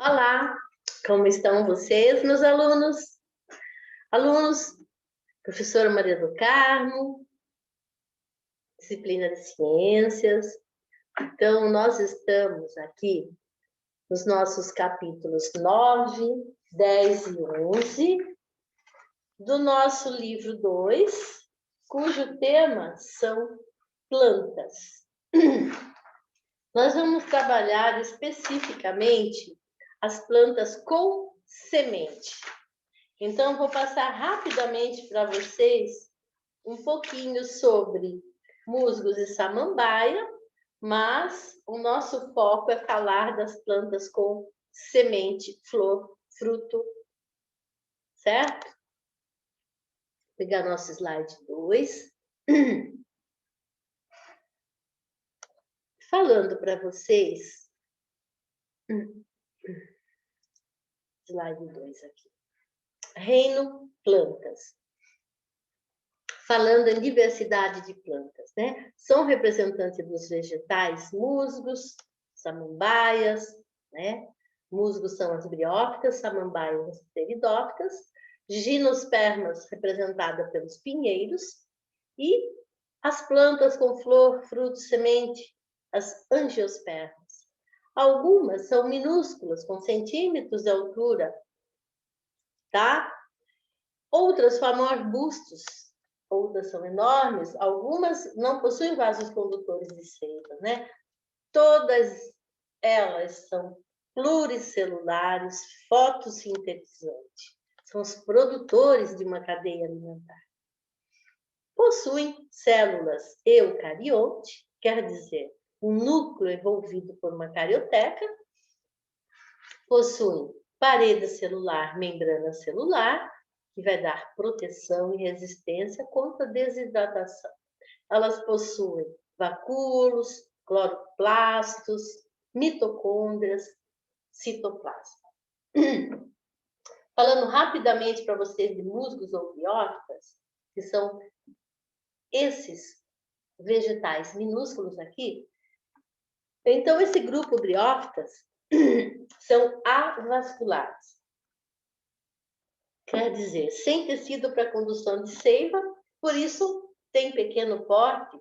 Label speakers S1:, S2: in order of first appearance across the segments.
S1: Olá, como estão vocês, meus alunos? Alunos, professora Maria do Carmo, disciplina de ciências. Então, nós estamos aqui nos nossos capítulos 9, 10 e 11 do nosso livro 2, cujo tema são plantas. Nós vamos trabalhar especificamente as plantas com semente. Então, vou passar rapidamente para vocês um pouquinho sobre musgos e samambaia, mas o nosso foco é falar das plantas com semente, flor, fruto, certo? Vou pegar nosso slide 2. Falando para vocês, slide 2 aqui. Reino plantas. Falando em diversidade de plantas, né? São representantes dos vegetais musgos, samambaias, né? Musgos são as briófitas, samambaias as pteridófitas, gimnospermas representada pelos pinheiros e as plantas com flor, fruto, semente, as angiospermas. Algumas são minúsculas, com centímetros de altura, tá? Outras formam arbustos, outras são enormes, algumas não possuem vasos condutores de seiva, né? Todas elas são pluricelulares, fotossintetizantes. São os produtores de uma cadeia alimentar. Possuem células eucarionte, quer dizer, um núcleo envolvido por uma carioteca. Possuem parede celular, membrana celular, que vai dar proteção e resistência contra a desidratação. Elas possuem vacúolos, cloroplastos, mitocôndrias, citoplasma. Falando rapidamente para vocês de musgos ou briófitas, que são esses vegetais minúsculos aqui. Então, esse grupo briófitas são avasculares. Quer dizer, sem tecido para condução de seiva, por isso tem pequeno porte,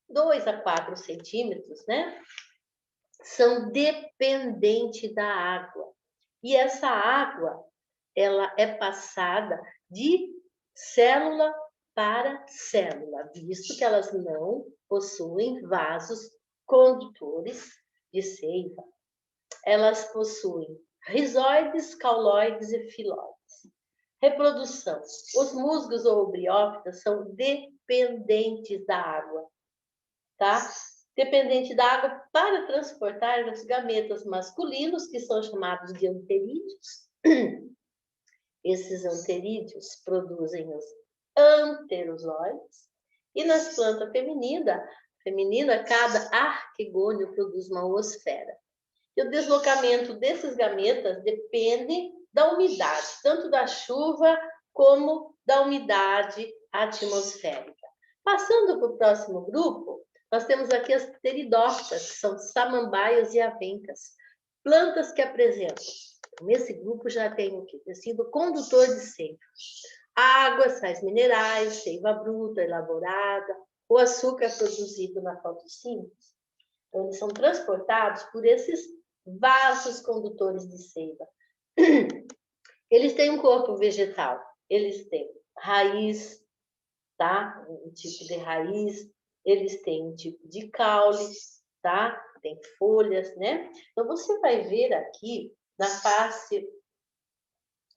S1: 2 a 4 centímetros, né? São dependentes da água. E essa água, ela é passada de célula para célula, visto que elas não possuem vasos condutores de seiva. Elas possuem rizóides, cauloides e filóides. Reprodução. Os musgos ou briófitas são dependentes da água, tá? Dependente da água para transportar os gametas masculinos, que são chamados de anterídeos. Esses anterídeos produzem os anterozoides. E nas plantas feminina, cada arquegônio produz uma oosfera. E o deslocamento desses gametas depende da umidade, tanto da chuva como da umidade atmosférica. Passando para o próximo grupo, nós temos aqui as pteridófitas, que são samambaias e avencas, plantas que apresentam. Nesse grupo já tem o quê? Tecido condutor de seiva. Água, sais minerais, seiva bruta, elaborada, o açúcar produzido na fotossíntese. Então, eles são transportados por esses vasos condutores de seiva. Eles têm um corpo vegetal, eles têm raiz, tá? Um tipo de raiz, eles têm um tipo de caule, tá? Tem folhas, né? Então, você vai ver aqui, na face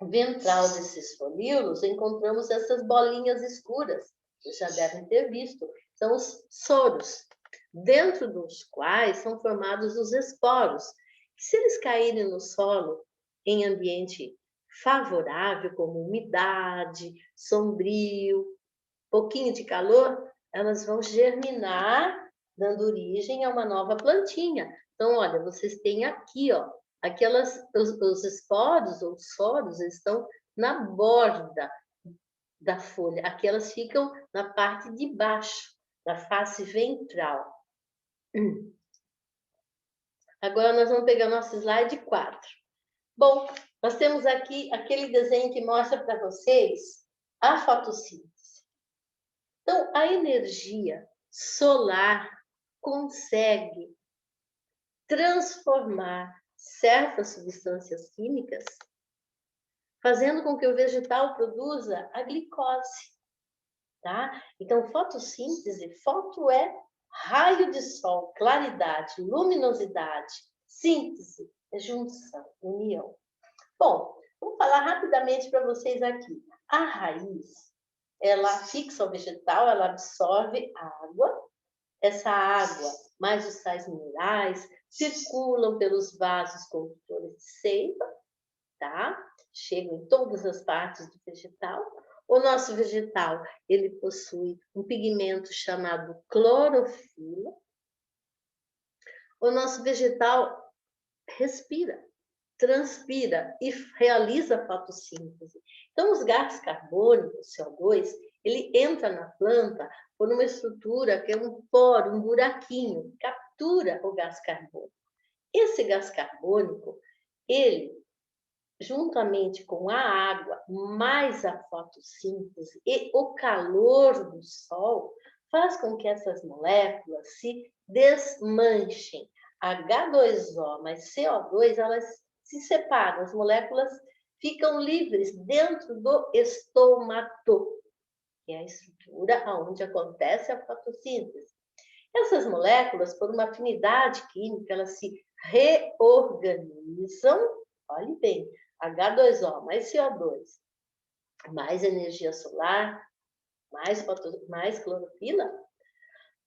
S1: ventral desses folíolos, encontramos essas bolinhas escuras, vocês já devem ter visto, são os soros, dentro dos quais são formados os esporos, que se eles caírem no solo em ambiente favorável, como umidade, sombrio, pouquinho de calor, elas vão germinar, dando origem a uma nova plantinha. Então, olha, vocês têm aqui, ó, os esporos ou soros estão na borda da folha. Aqui elas ficam na parte de baixo, na face ventral. Agora nós vamos pegar nosso slide 4. Bom, nós temos aqui aquele desenho que mostra para vocês a fotossíntese. Então, a energia solar consegue transformar certas substâncias químicas, fazendo com que o vegetal produza a glicose, tá? Então, fotossíntese, foto é raio de sol, claridade, luminosidade, síntese, é junção, união. Bom, vou falar rapidamente para vocês aqui. A raiz, ela fixa o vegetal, ela absorve água. Essa água, mais os sais minerais, circulam pelos vasos condutores de seiva, tá? Chegam em todas as partes do vegetal. O nosso vegetal, ele possui um pigmento chamado clorofila. O nosso vegetal respira, transpira e realiza fotossíntese. Então, os gases carbônicos, CO2, ele entra na planta por uma estrutura que é um poro, um buraquinho, captura o gás carbônico. Esse gás carbônico, ele, juntamente com a água, mais a fotossíntese e o calor do sol, faz com que essas moléculas se desmanchem. H2O mais CO2, elas se separam, as moléculas ficam livres dentro do estomato, que é a estrutura onde acontece a fotossíntese. Essas moléculas, por uma afinidade química, elas se reorganizam, olhe bem, H2O mais CO2, mais energia solar, mais clorofila,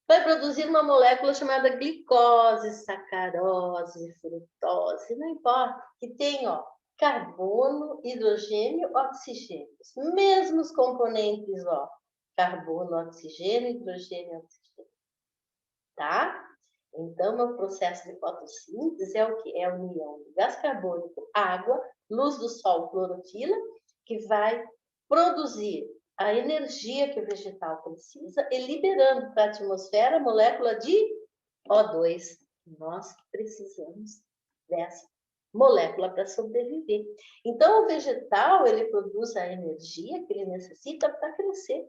S1: vai produzir uma molécula chamada glicose, sacarose, frutose, não importa, que tem, ó, carbono, hidrogênio, oxigênio. Os mesmos componentes, ó, carbono, oxigênio, hidrogênio, oxigênio. Tá? Então, o processo de fotossíntese é o que? É a união do gás carbônico, água, luz do sol, clorofila, que vai produzir a energia que o vegetal precisa e liberando para a atmosfera a molécula de O2. Nós precisamos dessa molécula para sobreviver. Então, o vegetal, ele produz a energia que ele necessita para crescer.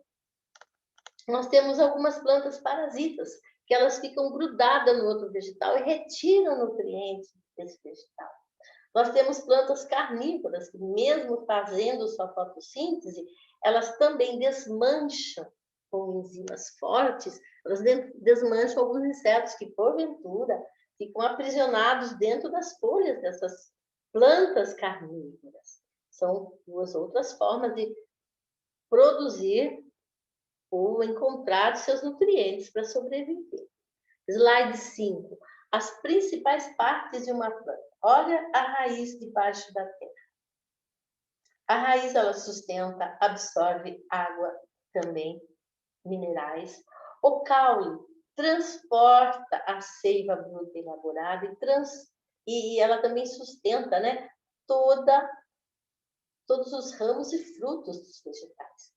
S1: Nós temos algumas plantas parasitas, que elas ficam grudadas no outro vegetal e retiram nutrientes desse vegetal. Nós temos plantas carnívoras, que mesmo fazendo sua fotossíntese, elas também desmancham com enzimas fortes, elas desmancham alguns insetos que, porventura, ficam aprisionados dentro das folhas dessas plantas carnívoras. São duas outras formas de produzir ou encontrar seus nutrientes para sobreviver. Slide 5. As principais partes de uma planta. Olha a raiz debaixo da terra. A raiz, ela sustenta, absorve água também, minerais. O caule transporta a seiva bruta elaborada e ela também sustenta, né, todos os ramos e frutos dos vegetais.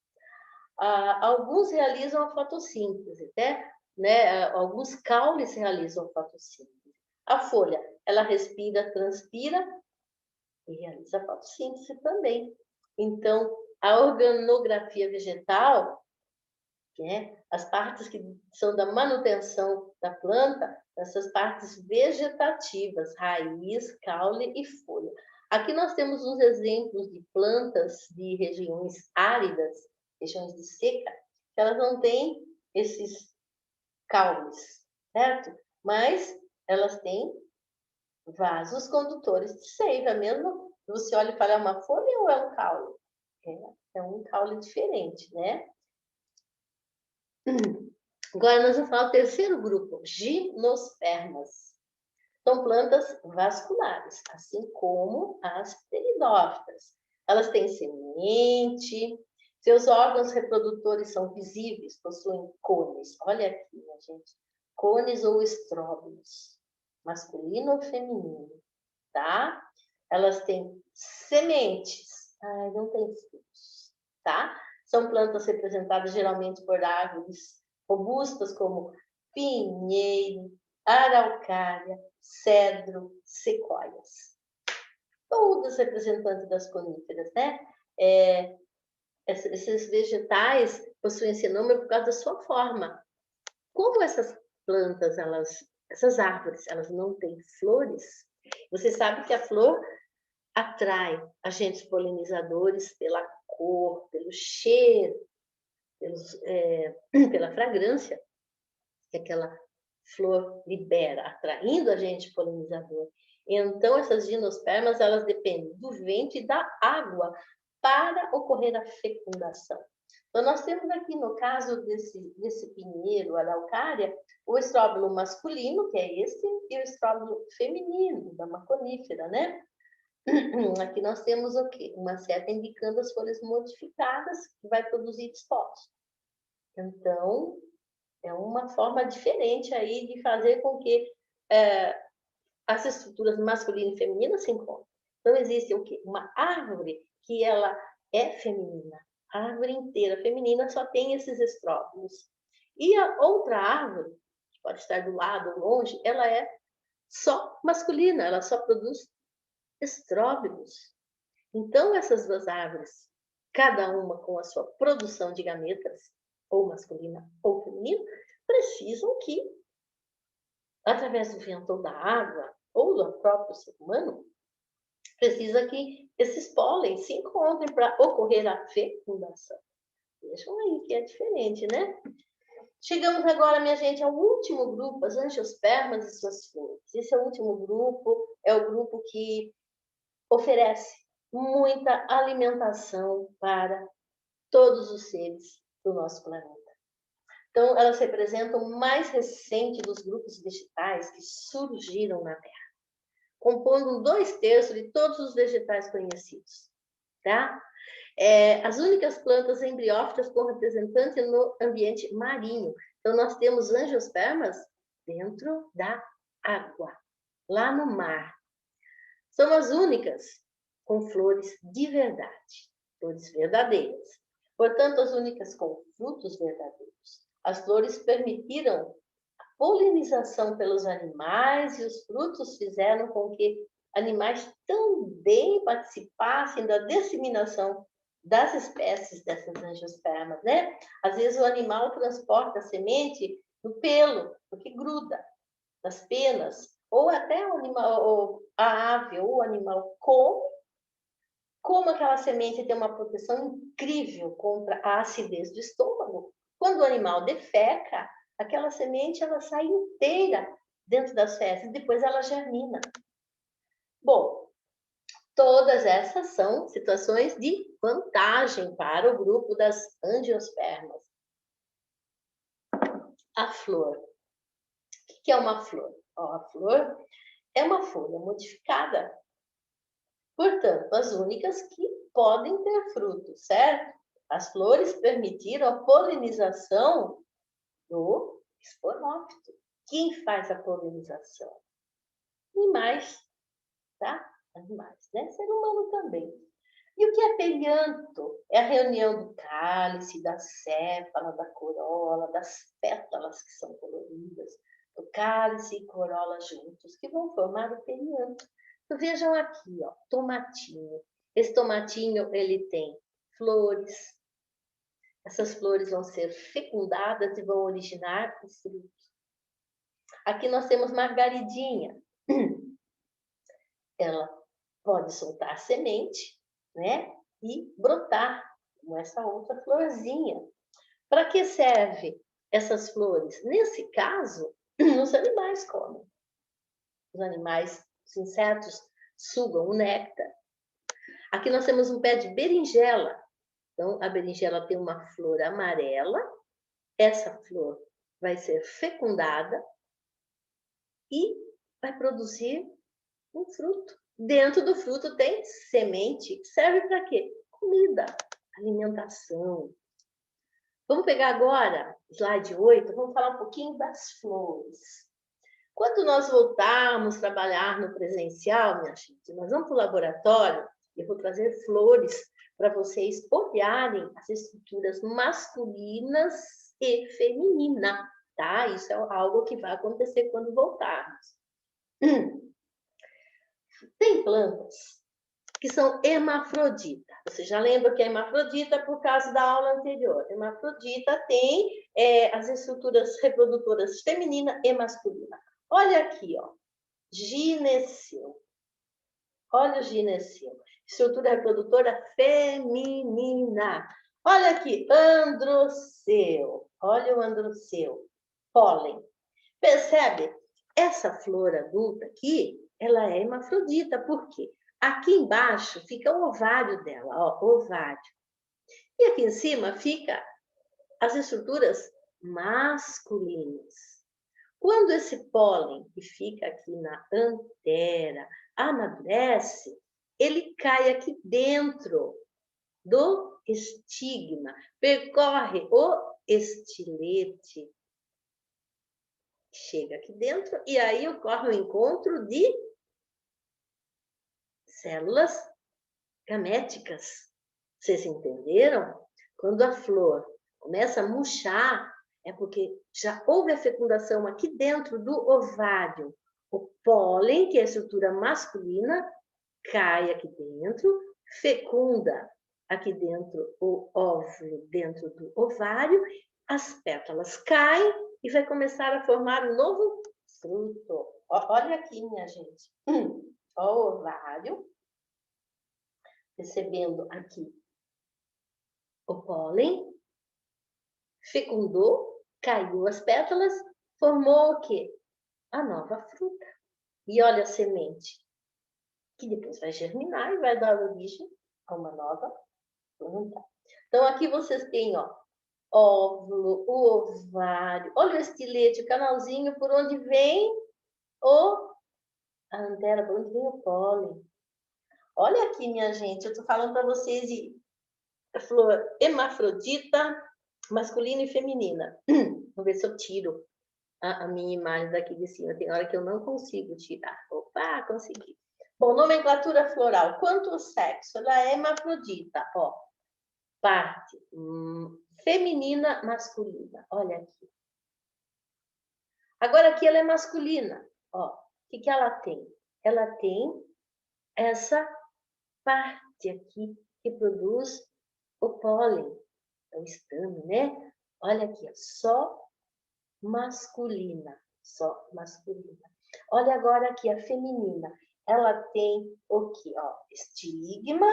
S1: Alguns realizam a fotossíntese, né? Alguns caules realizam a fotossíntese. A folha, ela respira, transpira e realiza a fotossíntese também. Então, a organografia vegetal, né? As partes que são da manutenção da planta, essas partes vegetativas, raiz, caule e folha. Aqui nós temos uns exemplos de plantas de regiões áridas, regiões de seca, que elas não têm esses caules, certo? Mas elas têm vasos condutores de seiva, mesmo você olha e fala, é uma folha ou é um caule? É um caule diferente, né? Agora nós vamos falar do terceiro grupo, gimnospermas. São plantas vasculares, assim como as pteridófitas. Elas têm semente, seus órgãos reprodutores são visíveis, possuem cones. Olha aqui, minha gente. Cones ou estróbilos, masculino ou feminino, tá? Elas têm sementes, não tem frutos, tá? São plantas representadas geralmente por árvores robustas como pinheiro, araucária, cedro, sequoias. todas representantes das coníferas, né? Esses vegetais possuem esse nome por causa da sua forma. Como essas plantas, essas árvores, elas não têm flores, você sabe que a flor atrai agentes polinizadores pela cor, pelo cheiro, pela fragrância que aquela flor libera, atraindo agente polinizador. Então, essas gimnospermas, elas dependem do vento e da água para ocorrer a fecundação. Então, nós temos aqui, no caso desse pinheiro, araucária, o estróbilo masculino, que é esse, e o estróbilo feminino, da uma conífera, né? Aqui nós temos o quê? Uma seta indicando as folhas modificadas, que vai produzir esporos. Então, é uma forma diferente aí de fazer com que as estruturas masculina e feminina se encontrem. Então, existe o quê? Uma árvore que ela é feminina. A árvore inteira feminina só tem esses estróbilos. E a outra árvore, que pode estar do lado ou longe, ela é só masculina, ela só produz estróbilos. Então, essas duas árvores, cada uma com a sua produção de gametas, ou masculina ou feminina, precisam que, através do vento ou da água, ou do próprio ser humano, precisa que esses pólenes se encontrem para ocorrer a fecundação. Vejam aí que é diferente, né? Chegamos agora, minha gente, ao último grupo, as angiospermas e suas flores. Esse é o último grupo, é o grupo que oferece muita alimentação para todos os seres do nosso planeta. Então, elas representam o mais recente dos grupos vegetais que surgiram na Terra, compondo 2/3 de todos os vegetais conhecidos, tá? As únicas plantas embriófitas com representante no ambiente marinho. Então, nós temos angiospermas dentro da água, lá no mar. São as únicas com flores de verdade, flores verdadeiras. Portanto, as únicas com frutos verdadeiros. As flores permitiram a polinização pelos animais e os frutos fizeram com que animais também participassem da disseminação das espécies dessas angiospermas, né? Às vezes o animal transporta a semente no pelo, porque gruda nas penas, ou até o animal, ou a ave ou o animal como aquela semente tem uma proteção incrível contra a acidez do estômago. Quando o animal defeca, aquela semente ela sai inteira dentro das fezes, depois ela germina. Bom, todas essas são situações de vantagem para o grupo das angiospermas. A flor. O que é uma flor? A flor é uma folha modificada. Portanto, as únicas que podem ter frutos, certo? As flores permitiram a polinização do esporófito. Quem faz a polinização? Animais, tá? Animais, né? Ser humano também. E o que é perianto? É a reunião do cálice, da séfala, da corola, das pétalas que são coloridas, do cálice e corola juntos, que vão formar o perianto. Então, vejam aqui, ó, tomatinho. Esse tomatinho, ele tem flores. Essas flores vão ser fecundadas e vão originar os frutos. Aqui nós temos margaridinha. Ela pode soltar semente, né? E brotar, como essa outra florzinha. Para que serve essas flores? Nesse caso, os animais comem. Os animais, os insetos, sugam o néctar. Aqui nós temos um pé de berinjela. Então, a berinjela tem uma flor amarela. Essa flor vai ser fecundada e vai produzir um fruto. Dentro do fruto tem semente. Serve para quê? Comida, alimentação. Vamos pegar agora, slide 8, vamos falar um pouquinho das flores. Quando nós voltarmos a trabalhar no presencial, minha gente, nós vamos para o laboratório, eu vou trazer flores para vocês olharem as estruturas masculinas e femininas, tá? Isso é algo que vai acontecer quando voltarmos. Tem plantas que são hermafrodita. Você já lembra que é hermafrodita por causa da aula anterior. Hermafrodita tem as estruturas reprodutoras feminina e masculina. Olha aqui, ó, gineceu. Olha o gineceu. Estrutura reprodutora feminina. Olha aqui, androceu. Olha o androceu. Pólen. Percebe? Essa flor adulta aqui, ela é hermafrodita. Por quê? Aqui embaixo fica o ovário dela, ó, ovário. E aqui em cima fica as estruturas masculinas. Quando esse pólen que fica aqui na antera amadurece, ele cai aqui dentro do estigma, percorre o estilete, chega aqui dentro e aí ocorre o encontro de células gaméticas. Vocês entenderam? Quando a flor começa a murchar, é porque já houve a fecundação aqui dentro do ovário. O pólen, que é a estrutura masculina, cai aqui dentro, fecunda aqui dentro o óvulo, dentro do ovário, as pétalas caem e vai começar a formar um novo fruto. Olha aqui, minha gente. Ó, o ovário, recebendo aqui o pólen, fecundou, caiu as pétalas, formou o quê? A nova fruta. E olha a semente, que depois vai germinar e vai dar origem a uma nova planta. Então, aqui vocês têm, ó, óvulo, o ovário, olha o estilete, o canalzinho por onde vem a antera, por onde vem o pólen. Olha aqui, minha gente, eu estou falando para vocês de flor hermafrodita, masculina e feminina. Vou ver se eu tiro a minha imagem daqui de cima. Tem hora que eu não consigo tirar. Opa, consegui. Bom, nomenclatura floral. Quanto ao sexo? Ela é hermafrodita, ó. Parte feminina, masculina. Olha aqui. Agora aqui ela é masculina. Ó, o que ela tem? Ela tem essa parte aqui que produz o pólen. É o estame, né? Olha aqui, ó, só masculina. Só masculina. Olha agora aqui a feminina. Ela tem o quê? Ó, estigma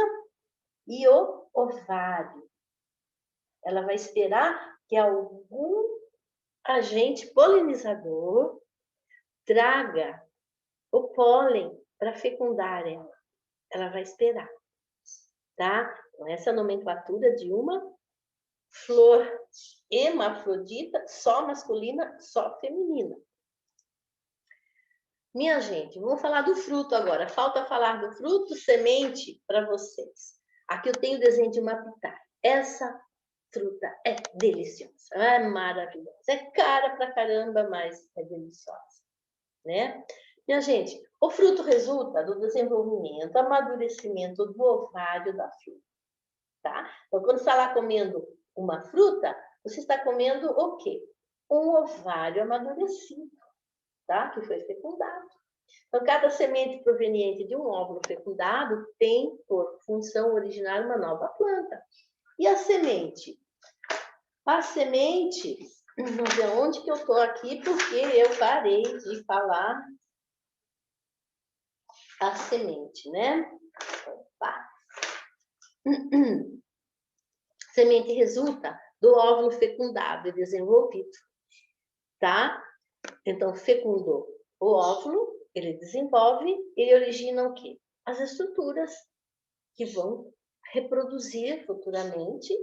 S1: e o ovário. Ela vai esperar que algum agente polinizador traga o pólen para fecundar ela. Ela vai esperar, tá? Então, essa é a nomenclatura de uma flor hermafrodita, só masculina, só feminina. Minha gente, vamos falar do fruto agora. Falta falar do fruto, semente para vocês. Aqui eu tenho o desenho de uma pitaia. Essa fruta é deliciosa, é maravilhosa. É cara pra caramba, mas é deliciosa, né? Minha gente, o fruto resulta do desenvolvimento, amadurecimento do ovário da fruta, tá? Então, quando você está lá comendo uma fruta, você está comendo o quê? Um ovário amadurecido, tá? Que foi fecundado. Então, cada semente proveniente de um óvulo fecundado tem por função originar uma nova planta. E a semente? A semente, vamos ver onde que eu estou aqui, porque eu parei de falar a semente, né? Opa. Semente resulta do óvulo fecundado e desenvolvido, tá? Então, fecundou o óvulo, ele desenvolve, ele origina o quê? As estruturas que vão reproduzir futuramente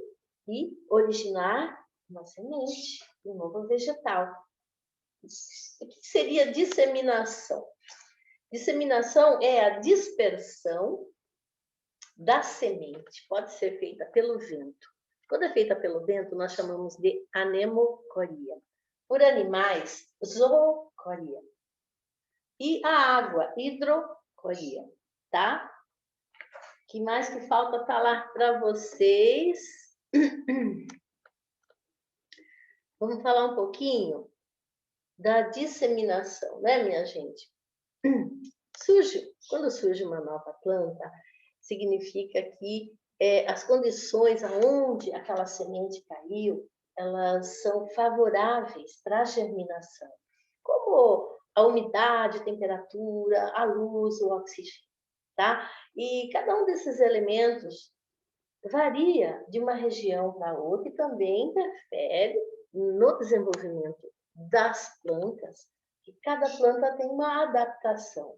S1: e originar uma semente, um novo vegetal. O que seria disseminação? Disseminação é a dispersão da semente. Pode ser feita pelo vento. Quando é feita pelo vento, nós chamamos de anemocoria. Por animais, zoocoria. E a água, hidrocoria, tá? O que mais que falta falar para vocês? Vamos falar um pouquinho da disseminação, né, minha gente? Quando surge uma nova planta, significa que as condições aonde aquela semente caiu, elas são favoráveis para a germinação, como a umidade, a temperatura, a luz, o oxigênio, tá? E cada um desses elementos varia de uma região para outra e também interfere no desenvolvimento das plantas, que cada planta tem uma adaptação.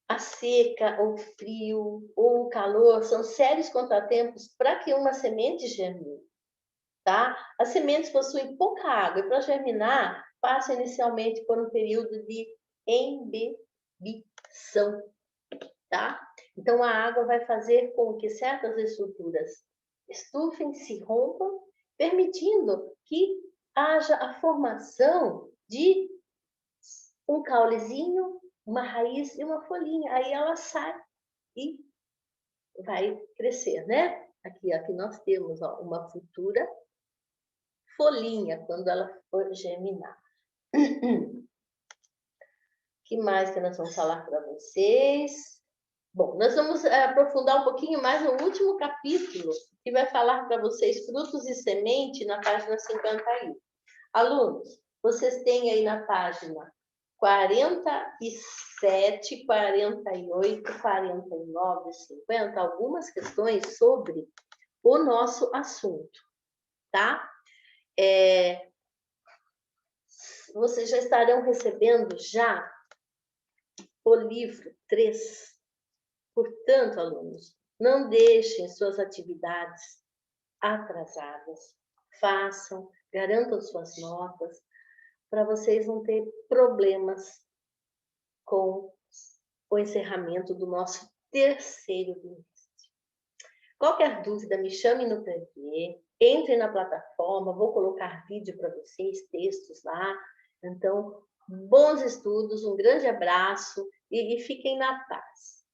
S1: A seca, ou o frio, ou o calor são sérios contratempos para que uma semente germine, tá? As sementes possuem pouca água e para germinar passam inicialmente por um período de embebição, tá? Então a água vai fazer com que certas estruturas estufem, se rompam, permitindo que haja a formação de um caulezinho, uma raiz e uma folhinha. Aí ela sai e vai crescer, né? Aqui nós temos uma futura folhinha quando ela for germinar. Que mais que nós vamos falar para vocês? Bom, nós vamos aprofundar um pouquinho mais no último capítulo, que vai falar para vocês frutos e semente na página 51. Alunos, vocês têm aí na página 47, 48, 49, 50, algumas questões sobre o nosso assunto, tá? Vocês já estarão recebendo já o livro 3. Portanto, alunos, não deixem suas atividades atrasadas. Façam, garantam suas notas, para vocês não terem problemas com o encerramento do nosso terceiro bimestre. Qualquer dúvida, me chame no prevê, entre na plataforma, vou colocar vídeo para vocês, textos lá. Então, bons estudos, um grande abraço e fiquem na paz.